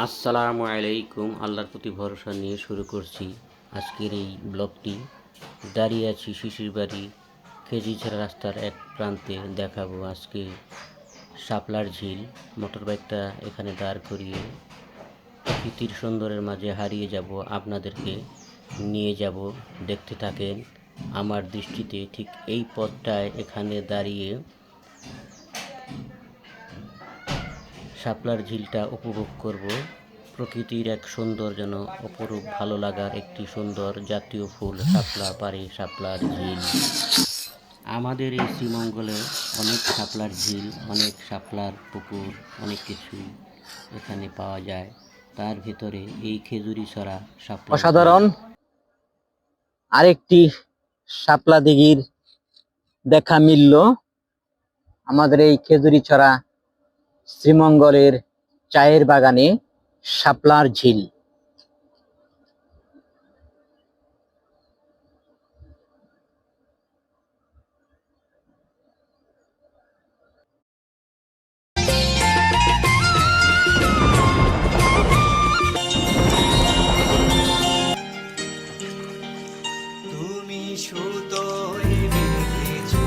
আসসালামু আলাইকুম। আল্লাহর প্রতি ভরসা নিয়ে শুরু করছি আজকের এই ব্লগটি। দাঁড়িয়ে আছি শিশির বাড়ি খেজিছড়া রাস্তার এক প্রান্তে। দেখাবো আজকে শাপলার ঝিল। মোটর বাইকটা এখানে দাঁড় করিয়ে প্রকৃতির সুন্দরের মাঝে হারিয়ে যাব, আপনাদেরকে নিয়ে যাব। দেখতে থাকেন। আমার দৃষ্টিতে ঠিক এই পথটায় এখানে দাঁড়িয়ে শাপলার ঝিলটা উপভোগ করব। প্রকৃতির এক সুন্দর যেন অপরূপ ভালো লাগার একটি সুন্দর জাতীয় ফুল শাপলা পারে শাপলার ঝিল। আমাদের এই শ্রীমঙ্গলে অনেক শাপলার ঝিল, অনেক শাপলার পুকুর, অনেক কিছুই এখানে পাওয়া যায়। তার ভিতরে এই খেজুরিছড়া শাপলার ঝিল অসাধারণ আরেকটি শাপলা দিঘির দেখা মিলল আমাদের এই খেজুরিছড়া শ্রীমঙ্গলের চায়ের বাগানে। শাপলার ঝিল।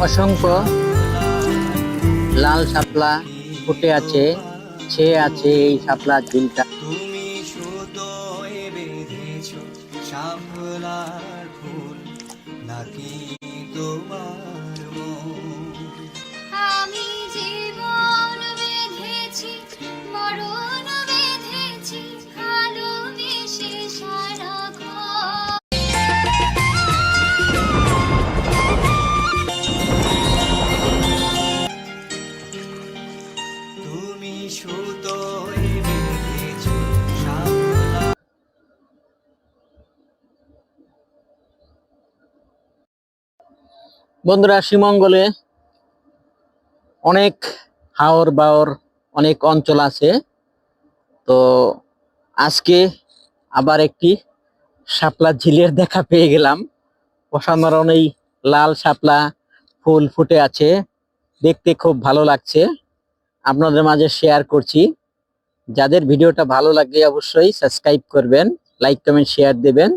অসংখ্য লাল শাপলা ফুটে আছে, ছেয়ে আছে এই শাপলা ঝিলটা। তুমি সুতোয় বেঁধেছ শাপলার ফুল, নাকি তোমার মন? আমি জীবন বেঁধেছি, মরণ বেঁধেছি, ভালোবেসে সারাক্ষণ। তুমি সুতোয় বেঁধেছ শাপলা। বন্ধুরা, শ্রীমঙ্গলে অনেক হাওর বাওর অনেক অঞ্চল আছে। তো আজকে আবার একটি শাপলা ঝিলের দেখা পেয়ে গেলাম। অসাধারণ এই লাল শাপলা ফুল ফুটে আছে, দেখতে খুব ভালো লাগছে। আপনাদের মাঝে শেয়ার করছি। যাদের ভিডিওটা ভালো লাগে অবশ্যই সাবস্ক্রাইব করবেন, লাইক কমেন্ট শেয়ার দেবেন।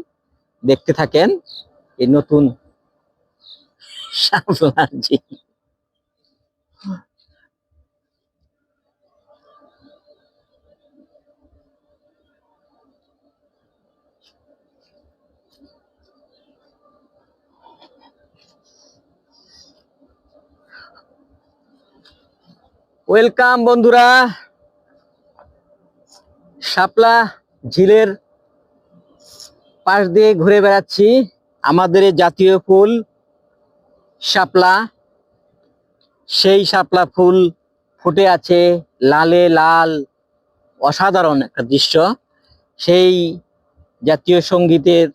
দেখতে থাকেন এই নতুন শাপলা ঝিল। ওয়েলকাম বন্ধুরা, শাপলা ঝিলের পাশ দিয়ে ঘুরে বেড়াচ্ছি। আমাদের এই জাতীয় ফুল শাপলা, সেই শাপলা ফুল ফুটে আছে লালে লাল। অসাধারণ একটা দৃশ্য। সেই জাতীয় সঙ্গীতের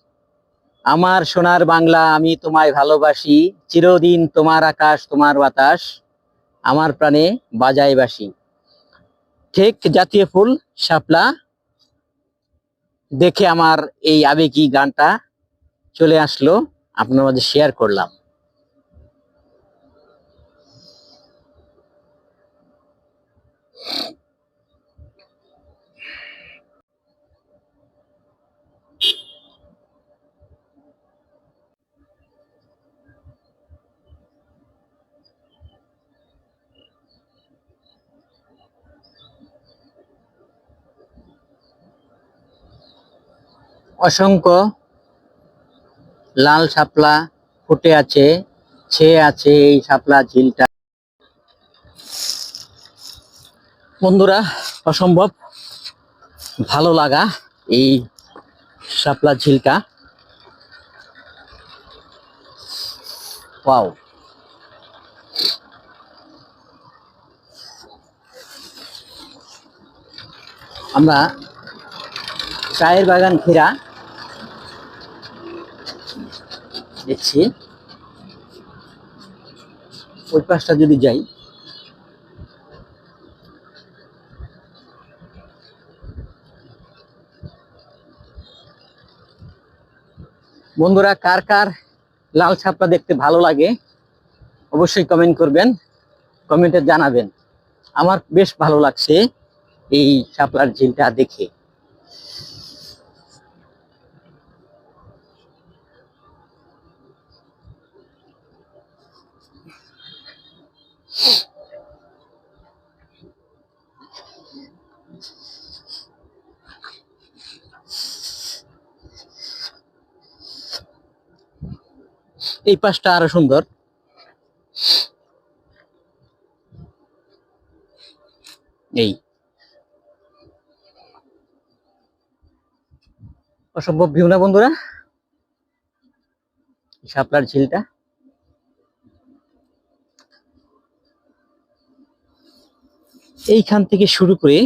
আমার সোনার বাংলা আমি তোমায় ভালোবাসি, চিরদিন তোমার আকাশ তোমার বাতাস, আমার প্রাণে বাজায় বাসি। ঠিক জাতীয় ফুল শাপলা দেখে আমার এই আবেগী গানটা চলে আসলো, আপনার মাঝে শেয়ার করলাম। অসংখ্য লাল শাপলা ফুটে আছে, ছেয়ে আছে এই শাপলা ঝিলটা। বন্ধুরা, অসম্ভব ভালো লাগা এই শাপলা ঝিলটা। ওয়াও! আমরা চায়ের বাগান ঘেরা দেখছি। ওই পাশটা যদি যাই, বন্ধুরা কার কার লাল শাপলা দেখতে ভালো লাগে অবশ্যই কমেন্ট করবেন, কমেন্টে জানাবেন। আমার বেশ ভালো লাগছে এই শাপলার ঝিলটা দেখে। এই পাশটা আরো সুন্দর। এই অসম্ভব ভিউ না বন্ধুরা, শাপলার ঝিলটা। এইখান থেকে শুরু করে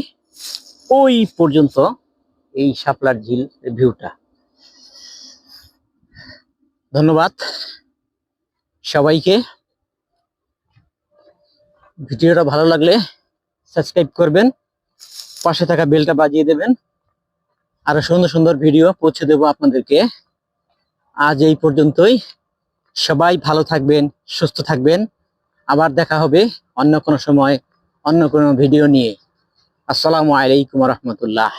ওই পর্যন্ত এই শাপলার ঝিল ভিউটা। ধন্যবাদ সবাইকে। ভিডিওটা ভালো লাগলে সাবস্ক্রাইব করবেন, পাশে থাকা বেলটা বাজিয়ে দেবেন। আরো সুন্দর সুন্দর ভিডিও পৌঁছে দেবো আপনাদেরকে। আজ এই পর্যন্তই। সবাই ভালো থাকবেন, সুস্থ থাকবেন। আবার দেখা হবে অন্য কোনো সময়, অন্য কোনো ভিডিও নিয়ে। আসসালামু আলাইকুম রহমতুল্লাহ।